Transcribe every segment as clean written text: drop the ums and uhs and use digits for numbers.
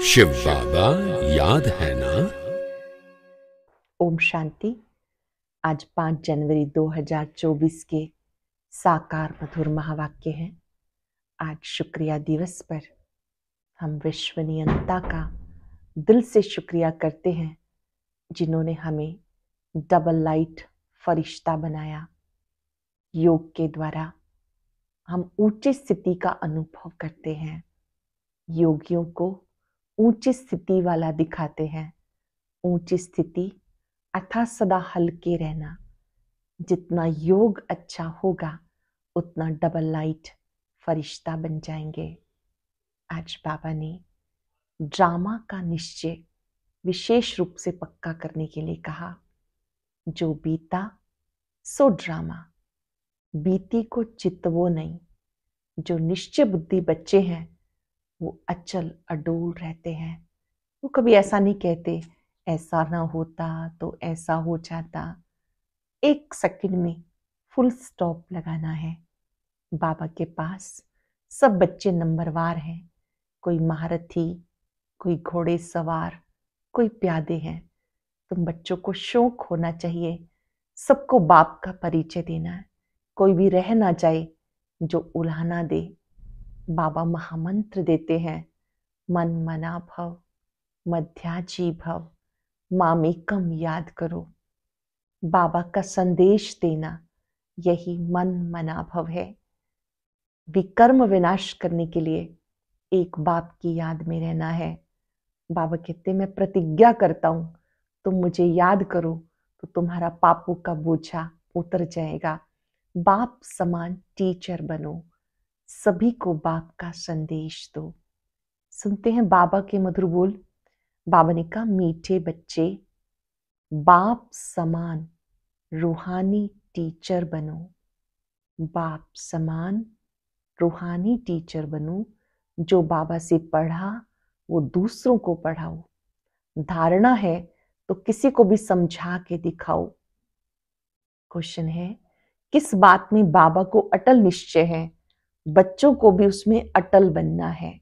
शिव बाबा याद है ना। ओम शांति। आज 5 जनवरी 2024 के साकार मधुर महावाक्य हैं। आज शुक्रिया दिवस पर हम विश्व नियंता का दिल से शुक्रिया करते हैं, जिन्होंने हमें डबल लाइट फरिश्ता बनाया। योग के द्वारा हम ऊंची स्थिति का अनुभव करते हैं। योगियों को ऊंची स्थिति वाला दिखाते हैं। ऊंची स्थिति अर्थात सदा हल्के रहना। जितना योग अच्छा होगा उतना डबल लाइट फरिश्ता बन जाएंगे। आज बाबा ने ड्रामा का निश्चय विशेष रूप से पक्का करने के लिए कहा। जो बीता सो ड्रामा, बीती को चितवो नहीं। जो निश्चय बुद्धि बच्चे हैं वो अचल अडोल रहते हैं। वो कभी ऐसा नहीं कहते ऐसा ना होता तो ऐसा हो जाता। एक सेकंड में फुल स्टॉप लगाना है। बाबा के पास सब बच्चे नंबरवार हैं। कोई महारथी, कोई घोड़े सवार, कोई प्यादे हैं। तुम बच्चों को शौक होना चाहिए सबको बाप का परिचय देना है। कोई भी रह ना जाए जो उल्हाना दे। बाबा महामंत्र देते हैं, मन मना भव, मध्याजी भव, मामेकम याद करो। बाबा का संदेश देना यही मन मना भव है। विकर्म विनाश करने के लिए एक बाप की याद में रहना है। बाबा कहते मैं प्रतिज्ञा करता हूं, तुम मुझे याद करो तो तुम्हारा पापों का बोझा उतर जाएगा। बाप समान टीचर बनो, सभी को बाप का संदेश दो। सुनते हैं बाबा के मधुर बोल। बाबा ने कहा, मीठे बच्चे बाप समान रूहानी टीचर बनो। बाप समान रूहानी टीचर बनो। जो बाबा से पढ़ा वो दूसरों को पढ़ाओ। धारणा है तो किसी को भी समझा के दिखाओ। क्वेश्चन है, किस बात में बाबा को अटल निश्चय है? बच्चों को भी उसमें अटल बनना है।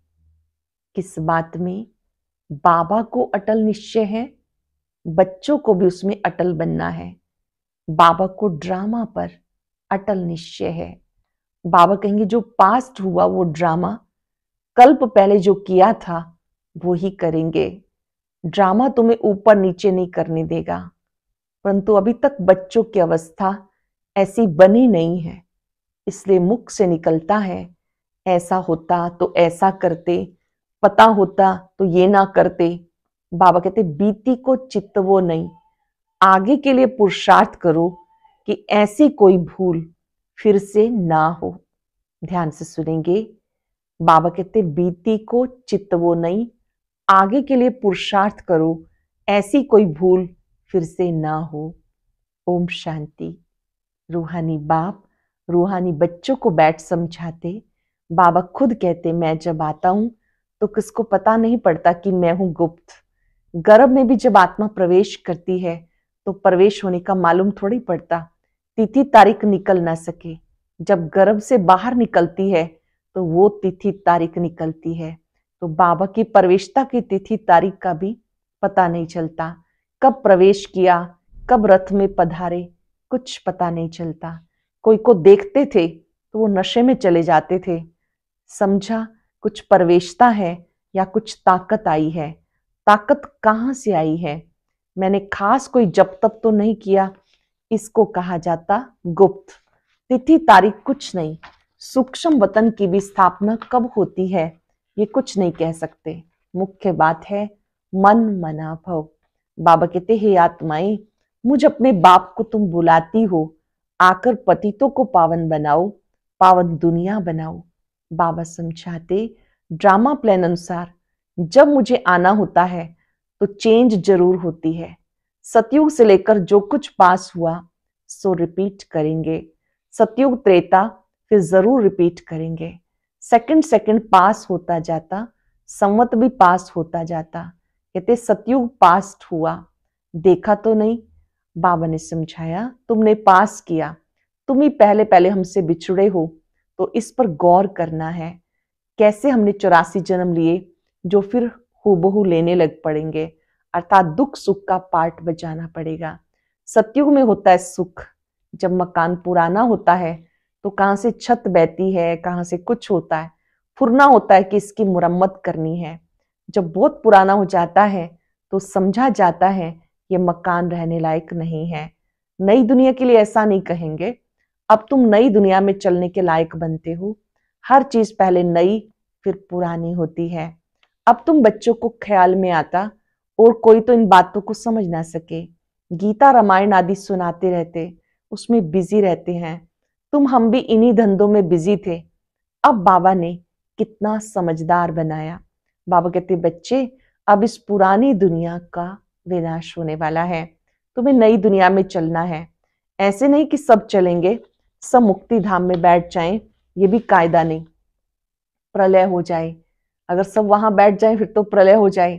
किस बात में बाबा को अटल निश्चय है? बच्चों को भी उसमें अटल बनना है। बाबा को ड्रामा पर अटल निश्चय है। बाबा कहेंगे जो पास्ट हुआ वो ड्रामा, कल्प पहले जो किया था वो ही करेंगे। ड्रामा तुम्हें ऊपर नीचे नहीं करने देगा, परंतु अभी तक बच्चों की अवस्था ऐसी बनी नहीं है, इसलिए मुख से निकलता है ऐसा होता तो ऐसा करते, पता होता तो ये ना करते। बाबा कहते बीती को चितवो नहीं, आगे के लिए पुरुषार्थ करो कि ऐसी कोई भूल फिर से ना हो। ध्यान से सुनेंगे। बाबा कहते बीती को चितवो नहीं, आगे के लिए पुरुषार्थ करो, ऐसी कोई भूल फिर से ना हो। ओम शांति। रूहानी बाप रूहानी बच्चों को बैठ समझाते। बाबा खुद कहते मैं जब आता हूं तो किसको पता नहीं पड़ता कि मैं हूं गुप्त। गर्भ में भी जब आत्मा प्रवेश करती है तो प्रवेश होने का मालूम थोड़ी पड़ता, तिथि तारीख निकल ना सके। जब गर्भ से बाहर निकलती है तो वो तिथि तारीख निकलती है। तो बाबा की प्रवेशता की तिथि तारीख का भी पता नहीं चलता। कब प्रवेश किया, कब रथ में पधारे, कुछ पता नहीं चलता। कोई को देखते थे तो वो नशे में चले जाते थे। समझा कुछ प्रवेशता है या कुछ ताकत आई है। ताकत कहां से आई है? मैंने खास कोई जप तप तो नहीं किया, इसको कहा जाता गुप्त। तिथि तारीख कुछ नहीं। सूक्ष्म वतन की भी स्थापना कब होती है ये कुछ नहीं कह सकते। मुख्य बात है मन मना भव। बाबा कहते हे आत्माएं, मुझ अपने बाप को तुम बुलाती हो, आकर पतितों को पावन बनाओ, पावन दुनिया बनाओ। बाबा समझाते ड्रामा प्लान अनुसार जब मुझे आना होता है तो चेंज जरूर होती है। सतयुग से लेकर जो कुछ पास हुआ सो रिपीट करेंगे। सतयुग त्रेता फिर जरूर रिपीट करेंगे। सेकंड सेकंड पास होता जाता, संवत भी पास होता जाता। कहते सतयुग पास्ट हुआ, देखा तो नहीं। बाबा ने समझाया तुमने पास किया, तुम ही पहले पहले हमसे बिछुड़े हो, तो इस पर गौर करना है। कैसे हमने 84 जन्म लिए जो फिर हूबहू लेने लग पड़ेंगे, अर्थात दुख सुख का पार्ट बजाना पड़ेगा। सतयुग में होता है सुख, जब मकान पुराना होता है तो कहाँ से छत बहती है, कहाँ से कुछ होता है, फुरना होता है कि इसकी मुरम्मत करनी है। जब बहुत पुराना हो जाता है तो समझा जाता है ये मकान रहने लायक नहीं है। नई दुनिया के लिए ऐसा नहीं कहेंगे, अब तुम नई दुनिया में चलने के लायक बनते हो। हर चीज पहले नई फिर पुरानी होती है। अब तुम बच्चों को ख्याल में आता और कोई तो इन बातों को समझ ना सके। गीता रामायण आदि सुनाते रहते, उसमें बिजी रहते हैं। हम भी इन्हीं धंधों में बिजी थे। अब बाबा ने कितना समझदार बनाया। बाबा कहते बच्चे, अब इस पुरानी दुनिया का विनाश होने वाला है, तुम्हें नई दुनिया में चलना है। ऐसे नहीं कि सब चलेंगे, सब मुक्ति धाम में बैठ जाएं, ये भी कायदा नहीं। प्रलय हो जाए, अगर सब वहां बैठ जाएं फिर तो प्रलय हो जाए।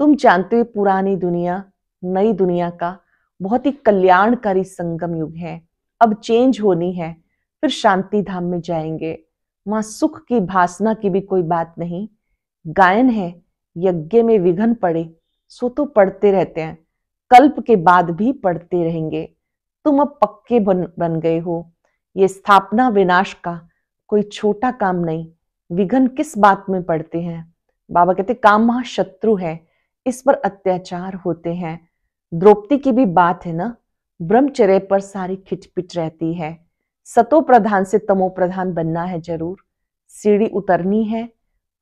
तुम जानते हो पुरानी दुनिया नई दुनिया का बहुत ही कल्याणकारी संगम युग है। अब चेंज होनी है, फिर शांति धाम में जाएंगे। वहां सुख की भासना की भी कोई बात नहीं। गायन है, यज्ञ में विघ्न पड़े सो तो पढ़ते रहते हैं, कल्प के बाद भी पढ़ते रहेंगे। तुम अब पक्के बन गए हो। ये स्थापना विनाश का कोई छोटा काम नहीं। विघ्न किस बात में पड़ते हैं? बाबा कहते काम महाशत्रु है, इस पर अत्याचार होते हैं। द्रौपदी की भी बात है ना, ब्रह्मचर्य पर सारी खिटपिट रहती है। सतो प्रधान से तमो प्रधान बनना है जरूर, सीढ़ी उतरनी है,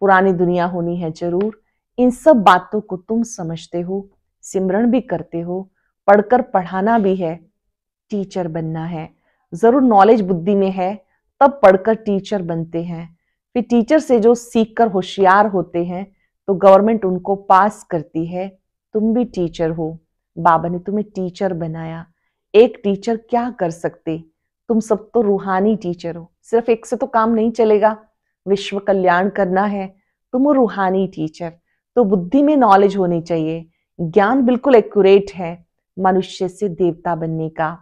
पुरानी दुनिया होनी है जरूर। इन सब बातों को तुम समझते हो, सिमरण भी करते हो, पढ़कर पढ़ाना भी है, टीचर बनना है। जरूर नॉलेज बुद्धि में है, तब पढ़कर टीचर बनते हैं। फिर टीचर से जो सीखकर होशियार होते हैं तो गवर्नमेंट उनको पास करती है। तुम भी टीचर हो, बाबा ने तुम्हें टीचर बनाया। एक टीचर क्या कर सकते, तुम सब तो रूहानी टीचर हो। सिर्फ एक से तो काम नहीं चलेगा, विश्व कल्याण करना है। तुम हो रूहानी टीचर, तो बुद्धि में नॉलेज होनी चाहिए, ज्ञान बिल्कुल एक्यूरेट है मनुष्य से देवता बनने का।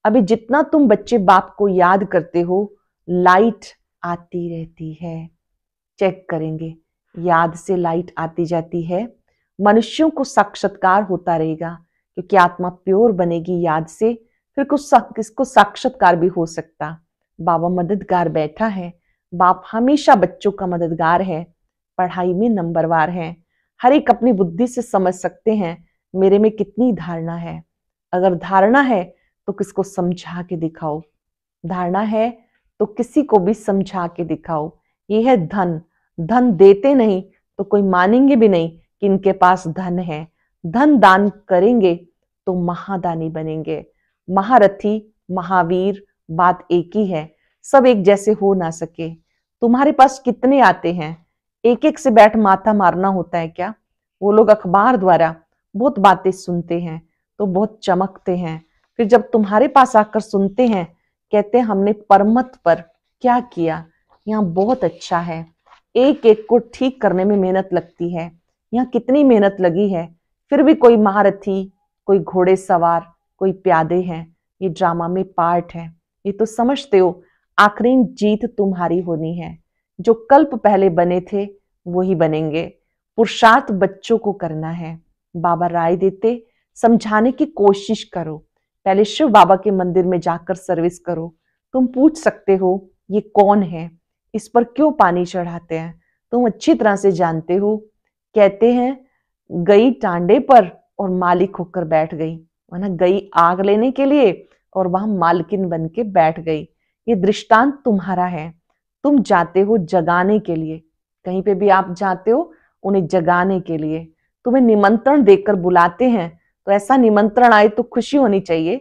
अभी जितना तुम बच्चे बाप को याद करते हो, लाइट आती रहती है। चेक करेंगे, याद से लाइट आती जाती है। मनुष्यों को साक्षात्कार होता रहेगा, क्योंकि आत्मा प्योर बनेगी याद से, फिर किसको साक्षात्कार भी हो सकता। बाबा मददगार बैठा है। बाप हमेशा बच्चों का मददगार है, पढ़ाई में नंबरवार है। हर एक अपनी बुद्धि से समझ सकते हैं मेरे में कितनी धारणा है। अगर धारणा है तो किसको समझा के दिखाओ, धारणा है तो किसी को भी समझा के दिखाओ। ये है धन। धन देते नहीं तो कोई मानेंगे भी नहीं कि इनके पास धन है। धन दान करेंगे तो महादानी बनेंगे। महारथी महावीर बात एक ही है, सब एक जैसे हो ना सके। तुम्हारे पास कितने आते हैं, एक एक से बैठ माथा मारना होता है क्या? वो लोग अखबार द्वारा बहुत बातें सुनते हैं तो बहुत चमकते हैं, फिर जब तुम्हारे पास आकर सुनते हैं कहते हैं हमने परमत पर क्या किया, यहाँ बहुत अच्छा है। एक एक को ठीक करने में मेहनत लगती है, यहाँ कितनी मेहनत लगी है। फिर भी कोई महारथी, कोई घोड़े सवार, कोई प्यादे हैं। ये ड्रामा में पार्ट है, ये तो समझते हो। आखिरी जीत तुम्हारी होनी है। जो कल्प पहले बने थे वही बनेंगे। पुरुषार्थ बच्चों को करना है। बाबा राय देते, समझाने की कोशिश करो। पहले शिव बाबा के मंदिर में जाकर सर्विस करो। तुम पूछ सकते हो ये कौन है, इस पर क्यों पानी चढ़ाते हैं, तुम अच्छी तरह से जानते हो। कहते हैं गई टांडे पर और मालिक होकर बैठ गई, वरना गई आग लेने के लिए और वहां मालकिन बन के बैठ गई। ये दृष्टांत तुम्हारा है, तुम जाते हो जगाने के लिए। कहीं पे भी आप जाते हो उन्हें जगाने के लिए। तुम्हें निमंत्रण देकर बुलाते हैं तो ऐसा निमंत्रण आए तो खुशी होनी चाहिए।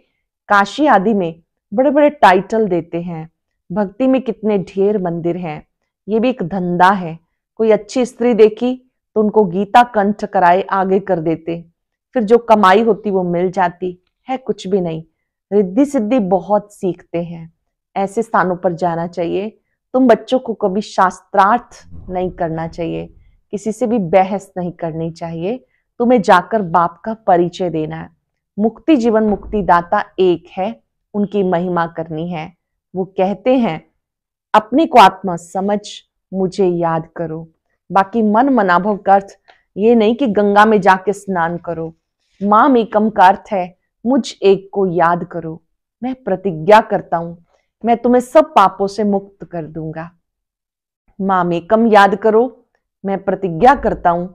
काशी आदि में बड़े बड़े टाइटल देते हैं, भक्ति में कितने ढेर मंदिर हैं। ये भी एक धंधा है। कोई अच्छी स्त्री देखी तो उनको गीता कंठ कराए आगे कर देते, फिर जो कमाई होती वो मिल जाती है, कुछ भी नहीं। रिद्धि सिद्धि बहुत सीखते हैं, ऐसे स्थानों पर जाना चाहिए। तुम बच्चों को कभी शास्त्रार्थ नहीं करना चाहिए, किसी से भी बहस नहीं करनी चाहिए। तुम्हें जाकर बाप का परिचय देना है। मुक्ति जीवन मुक्ति दाता एक है, उनकी महिमा करनी है। वो कहते हैं अपने को आत्मा समझ मुझे याद करो। बाकी मन मनाभव का अर्थ ये नहीं कि गंगा में जाके स्नान करो। माम एकम का अर्थ है मुझ एक को याद करो। मैं प्रतिज्ञा करता हूं मैं तुम्हें सब पापों से मुक्त कर दूंगा। माम एकम याद करो, मैं प्रतिज्ञा करता हूं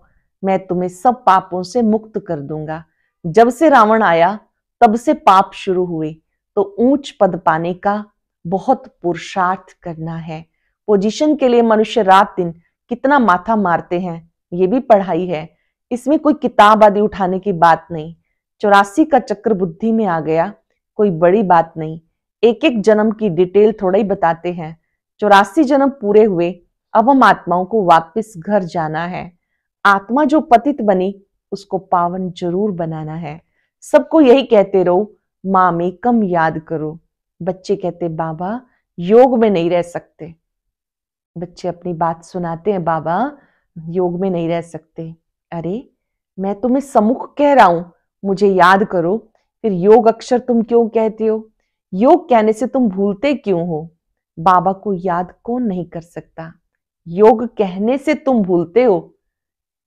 मैं तुम्हें सब पापों से मुक्त कर दूंगा। जब से रावण आया तब से पाप शुरू हुए, तो ऊंच पद पाने का बहुत पुरुषार्थ करना है। पोजीशन के लिए मनुष्य रात दिन कितना माथा मारते हैं, ये भी पढ़ाई है। इसमें कोई किताब आदि उठाने की बात नहीं। 84 का चक्र बुद्धि में आ गया, कोई बड़ी बात नहीं। एक एक जन्म की डिटेल थोड़ा ही बताते हैं। 84 जन्म पूरे हुए, अब हम आत्माओं को वापस घर जाना है। आत्मा जो पतित बनी उसको पावन जरूर बनाना है। सबको यही कहते रहो, मां में कम याद करो। बच्चे कहते बाबा योग में नहीं रह सकते। बच्चे अपनी बात सुनाते हैं, बाबा योग में नहीं रह सकते। अरे मैं तुम्हें सम्मुख कह रहा हूं, मुझे याद करो। फिर योग अक्षर तुम क्यों कहते हो? योग कहने से तुम भूलते क्यों हो? बाबा को याद कौन नहीं कर सकता? योग कहने से तुम भूलते हो।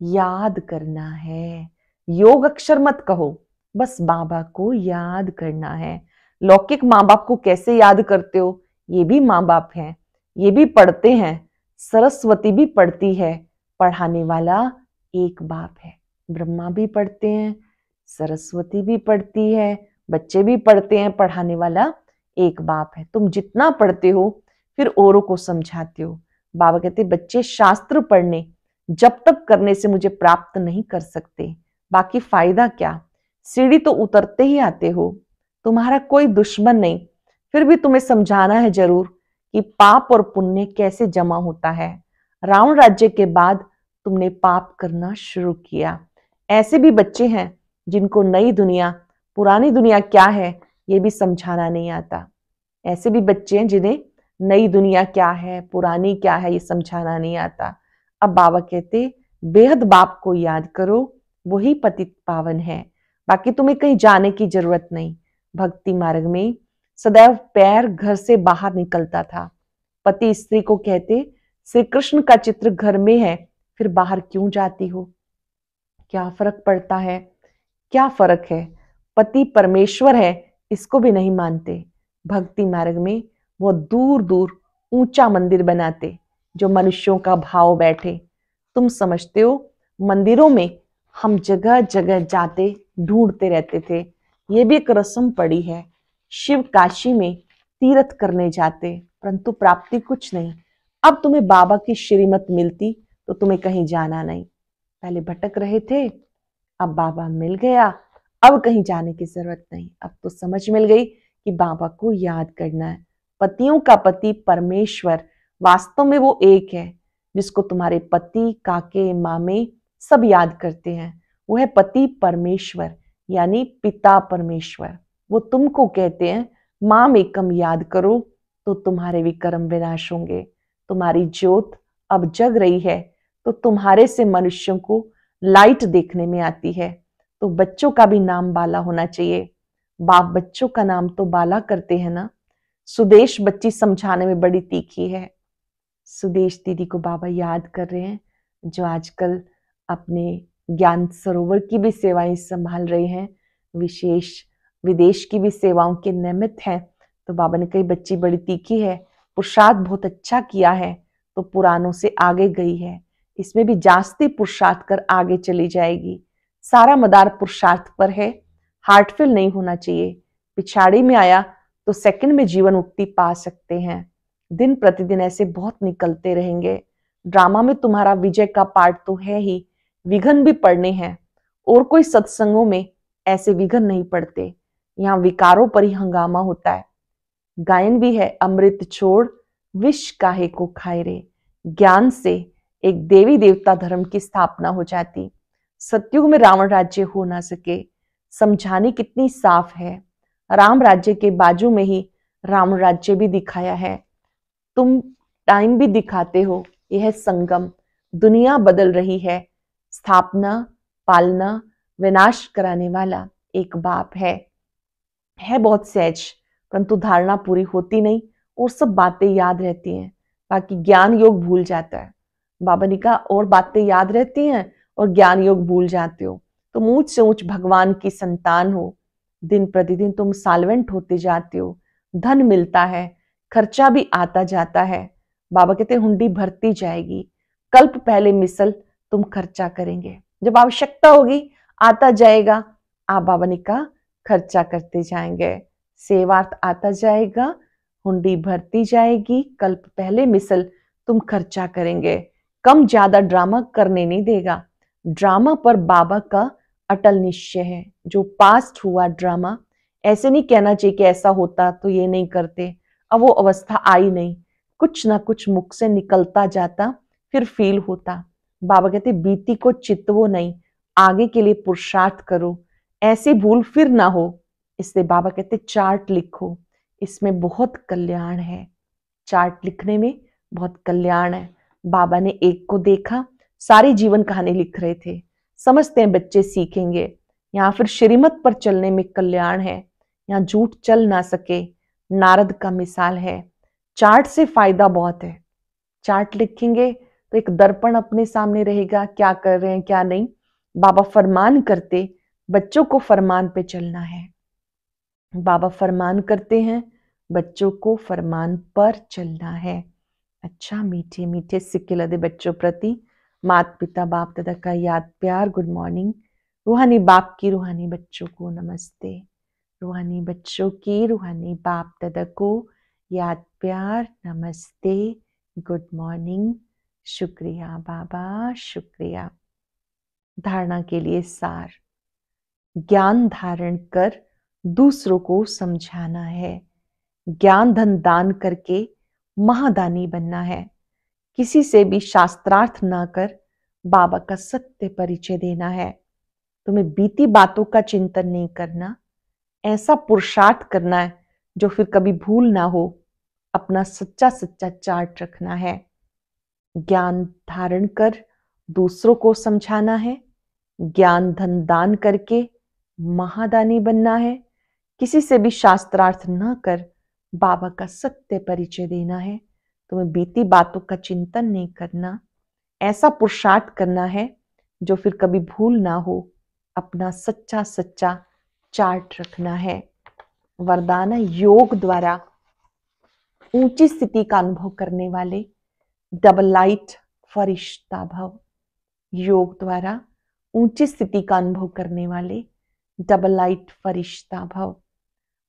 याद करना है, योग अक्षर मत कहो, बस बाबा को याद करना है। लौकिक माँ बाप को कैसे याद करते हो? ये भी माँ बाप हैं, ये भी पढ़ते हैं। सरस्वती भी पढ़ती है, पढ़ाने वाला एक बाप है। ब्रह्मा भी पढ़ते हैं, सरस्वती भी पढ़ती है, बच्चे भी पढ़ते हैं, पढ़ाने वाला एक बाप है। तुम जितना पढ़ते हो फिर औरों को समझाते हो। बाबा कहते बच्चे शास्त्र पढ़ने जब तक करने से मुझे प्राप्त नहीं कर सकते, बाकी फायदा क्या? सीढ़ी तो उतरते ही आते हो। तुम्हारा कोई दुश्मन नहीं, फिर भी तुम्हें समझाना है जरूर कि पाप और पुण्य कैसे जमा होता है। रावण राज्य के बाद तुमने पाप करना शुरू किया। ऐसे भी बच्चे हैं जिनको नई दुनिया पुरानी दुनिया क्या है ये भी समझाना नहीं आता। ऐसे भी बच्चे हैं जिन्हें नई दुनिया क्या है पुरानी क्या है ये समझाना नहीं आता। अब बाबा कहते बेहद बाप को याद करो, वही पतित पावन है। बाकी तुम्हें कहीं जाने की जरूरत नहीं। भक्ति मार्ग में सदैव पैर घर से बाहर निकलता था। पति स्त्री को कहते श्री कृष्ण का चित्र घर में है, फिर बाहर क्यों जाती हो? क्या फर्क पड़ता है? क्या फर्क है? पति परमेश्वर है, इसको भी नहीं मानते। भक्ति मार्ग में वो दूर दूर ऊंचा मंदिर बनाते जो मनुष्यों का भाव बैठे। तुम समझते हो मंदिरों में हम जगह जगह जाते ढूंढते रहते थे, ये भी एक रस्म पड़ी है। शिव काशी में तीर्थ करने जाते, परंतु प्राप्ति कुछ नहीं। अब तुम्हें बाबा की श्रीमत मिलती तो तुम्हें कहीं जाना नहीं। पहले भटक रहे थे, अब बाबा मिल गया, अब कहीं जाने की जरूरत नहीं। अब तो समझ मिल गई कि बाबा को याद करना है। पतियों का पति परमेश्वर, वास्तव में वो एक है जिसको तुम्हारे पति काके मामे सब याद करते हैं। वो है पति परमेश्वर, यानी पिता परमेश्वर। वो तुमको कहते हैं माम एकम याद करो तो तुम्हारे विकर्म विनाश होंगे। तुम्हारी ज्योत अब जग रही है तो तुम्हारे से मनुष्यों को लाइट देखने में आती है। तो बच्चों का भी नाम बाला होना चाहिए। बाप बच्चों का नाम तो बाला करते हैं ना। सुदेश बच्ची समझाने में बड़ी तीखी है। सुदेश दीदी को बाबा याद कर रहे हैं, जो आजकल अपने ज्ञान सरोवर की भी सेवाएं संभाल रहे हैं, विशेष विदेश की भी सेवाओं के निमित्त हैं। तो बाबा ने कही बच्ची बड़ी तीखी है, पुरुषार्थ बहुत अच्छा किया है तो पुरानों से आगे गई है, इसमें भी जास्ती पुरुषार्थ कर आगे चली जाएगी। सारा मदार पुरुषार्थ पर है, हार्टफुल नहीं होना चाहिए। पिछाड़ी में आया तो सेकंड में जीवन मुक्ति पा सकते हैं। दिन प्रतिदिन ऐसे बहुत निकलते रहेंगे। ड्रामा में तुम्हारा विजय का पार्ट तो है ही, विघन भी पड़ने हैं। और कोई सत्संगों में ऐसे विघन नहीं पड़ते, यहाँ विकारों पर ही हंगामा होता है। गायन भी है, अमृत छोड़ विष काहे को खाए रे। ज्ञान से एक देवी देवता धर्म की स्थापना हो जाती। सतयुग में रावण राज्य हो ना सके, समझाने कितनी साफ है। राम राज्य के बाजू में ही रावण राज्य भी दिखाया है। तुम टाइम भी दिखाते हो, यह संगम। दुनिया बदल रही है, स्थापना पालना विनाश कराने वाला एक बाप है बहुत सहज, परंतु धारणा पूरी होती नहीं और सब बातें याद रहती हैं, बाकी ज्ञान योग भूल जाता है। बाबा ने कहा और बातें याद रहती हैं और ज्ञान योग भूल जाते हो। तुम ऊंच से ऊंच भगवान की संतान हो। दिन प्रतिदिन तुम साल्वेंट होते जाते हो, धन मिलता है, खर्चा भी आता जाता है। बाबा कहते हैं हुंडी भरती जाएगी, कल्प पहले मिसल तुम खर्चा करेंगे। जब आवश्यकता होगी आता जाएगा, आप बाबा ने कहा खर्चा करते जाएंगे, सेवार्थ आता जाएगा, हुंडी भरती जाएगी, कल्प पहले मिसल तुम खर्चा करेंगे। कम ज्यादा ड्रामा करने नहीं देगा। ड्रामा पर बाबा का अटल निश्चय है। जो पास्ट हुआ ड्रामा, ऐसे नहीं कहना चाहिए कि ऐसा होता तो ये नहीं करते, अब वो अवस्था आई नहीं। कुछ ना कुछ मुख से निकलता जाता, फिर फील होता। बाबा कहते बीती को चितवो नहीं, आगे के लिए पुरुषार्थ करो, ऐसी भूल फिर ना हो। इसलिए बाबा कहते चार्ट लिखो, इसमें बहुत कल्याण है। चार्ट लिखने में बहुत कल्याण है। बाबा ने एक को देखा, सारी जीवन कहानी लिख रहे थे। समझते हैं बच्चे सीखेंगे। यहाँ फिर श्रीमत पर चलने में कल्याण है। यहाँ झूठ चल ना सके, नारद का मिसाल है। चार्ट से फायदा बहुत है। चार्ट लिखेंगे तो एक दर्पण अपने सामने रहेगा, क्या कर रहे हैं क्या नहीं। बाबा फरमान करते, बच्चों को फरमान पे चलना है। बाबा फरमान करते हैं, बच्चों को फरमान पर चलना है। अच्छा, मीठे मीठे सिक्के लदे बच्चों प्रति माता पिता बाप दादा का याद प्यार गुड मॉर्निंग। रूहानी बाप की रूहानी बच्चों को नमस्ते। रूहानी बच्चों की रूहानी बाप दादा को याद प्यार नमस्ते, गुड मॉर्निंग। शुक्रिया बाबा, शुक्रिया। धारणा के लिए सार। ज्ञान धारण कर दूसरों को समझाना है। ज्ञान धन दान करके महादानी बनना है। किसी से भी शास्त्रार्थ ना कर बाबा का सत्य परिचय देना है। तुम्हें बीती बातों का चिंतन नहीं करना, ऐसा पुरुषार्थ करना है जो फिर कभी भूल ना हो। अपना सच्चा सच्चा चार्ट रखना है। ज्ञान धारण कर दूसरों को समझाना है। ज्ञान धन दान करके महादानी बनना है। किसी से भी शास्त्रार्थ न कर बाबा का सत्य परिचय देना है। तुम्हें बीती बातों का चिंतन नहीं करना, ऐसा पुरुषार्थ करना है जो फिर कभी भूल ना हो। अपना सच्चा सच्चा चार्ट रखना है। वरदान योग द्वारा ऊंची स्थिति का अनुभव करने वाले डबल लाइट फरिश्ता भव। योग द्वारा ऊंची स्थिति का अनुभव करने वाले डबल लाइट फरिश्ता भव।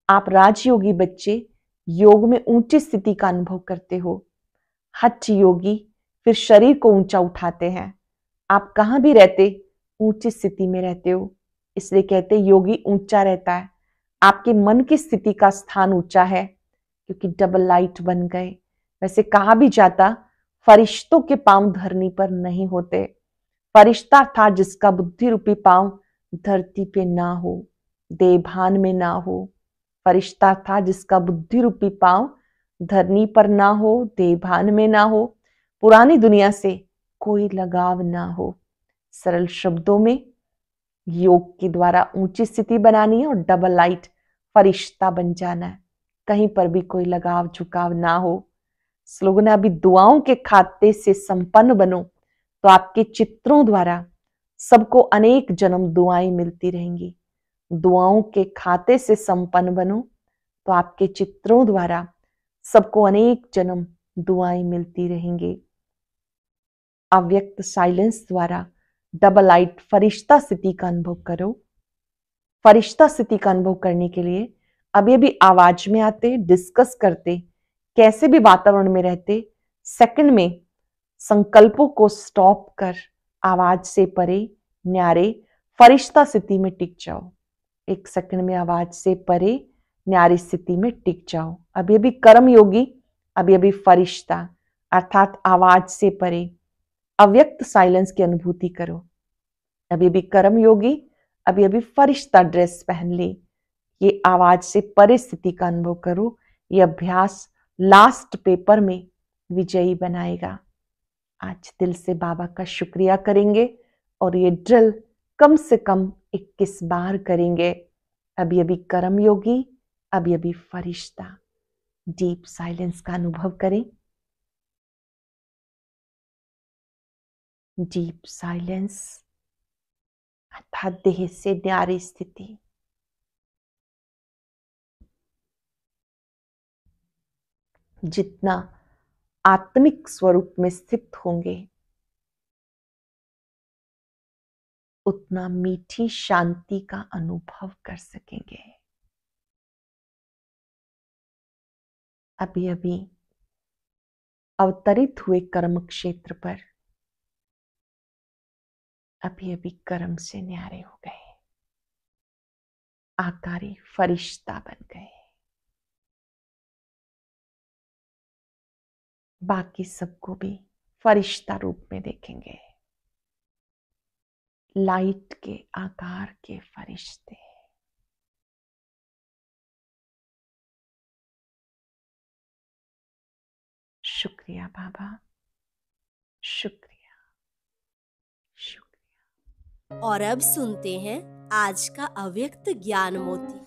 आप राजयोगी बच्चे योग में ऊंची स्थिति का अनुभव करते हो। हठ योगी फिर शरीर को ऊंचा उठाते हैं। आप कहां भी रहते ऊंची स्थिति में रहते हो, इसलिए कहते योगी ऊंचा रहता है। आपके मन की स्थिति का स्थान ऊंचा है क्योंकि डबल लाइट बन गए। वैसे कहा भी जाता फरिश्तों के पांव धरनी पर नहीं होते। फरिश्ता था जिसका बुद्धि रूपी पांव धरती पे ना हो, देभान में ना हो। फरिश्ता था जिसका बुद्धि रूपी पांव धरनी पर ना हो, देभान में ना हो, पुरानी दुनिया से कोई लगाव ना हो। सरल शब्दों में योग के द्वारा ऊंची स्थिति बनानी है और डबल लाइट फरिश्ता बन जाना है। कहीं पर भी कोई लगाव झुकाव ना हो। स्लोगन है अभी दुआओं के खाते से संपन्न बनो तो आपके चित्रों द्वारा सबको अनेक जन्म दुआएं मिलती रहेंगी। दुआओं के खाते से संपन्न बनो तो आपके चित्रों द्वारा सबको अनेक जन्म दुआएं मिलती रहेंगी। अव्यक्त साइलेंस द्वारा डबल लाइट फरिश्ता स्थिति का अनुभव करो। फरिश्ता स्थिति का अनुभव करने के लिए अभी आवाज में आते, डिस्कस करते, कैसे भी वातावरण में रहते, सेकंड में संकल्पों को स्टॉप कर आवाज से परे न्यारे फरिश्ता स्थिति में टिक जाओ। एक सेकंड में आवाज से परे न्यारी स्थिति में टिक जाओ। अभी कर्म योगी, अभी फरिश्ता अर्थात आवाज से परे अव्यक्त साइलेंस की अनुभूति करो। अभी कर्म योगी, अभी फरिश्ता ड्रेस पहन ली। ये आवाज से परे स्थिति का अनुभव करो। ये अभ्यास लास्ट पेपर में विजयी बनाएगा। आज दिल से बाबा का शुक्रिया करेंगे और ये ड्रिल कम से कम 21 बार करेंगे। अभी कर्म योगी, अभी फरिश्ता। डीप साइलेंस का अनुभव करें। डीप साइलेंस, अर्थात देह से न्यारी स्थिति। जितना आत्मिक स्वरूप में स्थित होंगे उतना मीठी शांति का अनुभव कर सकेंगे। अभी अभी अवतरित हुए कर्म क्षेत्र पर अभी अभी कर्म से न्यारे हो गए, आकारी फरिश्ता बन गए। बाकी सबको भी फरिश्ता रूप में देखेंगे, लाइट के आकार के फरिश्ते। शुक्रिया बाबा, शुक्रिया, शुक्रिया। और अब सुनते हैं आज का अव्यक्त ज्ञान मोती।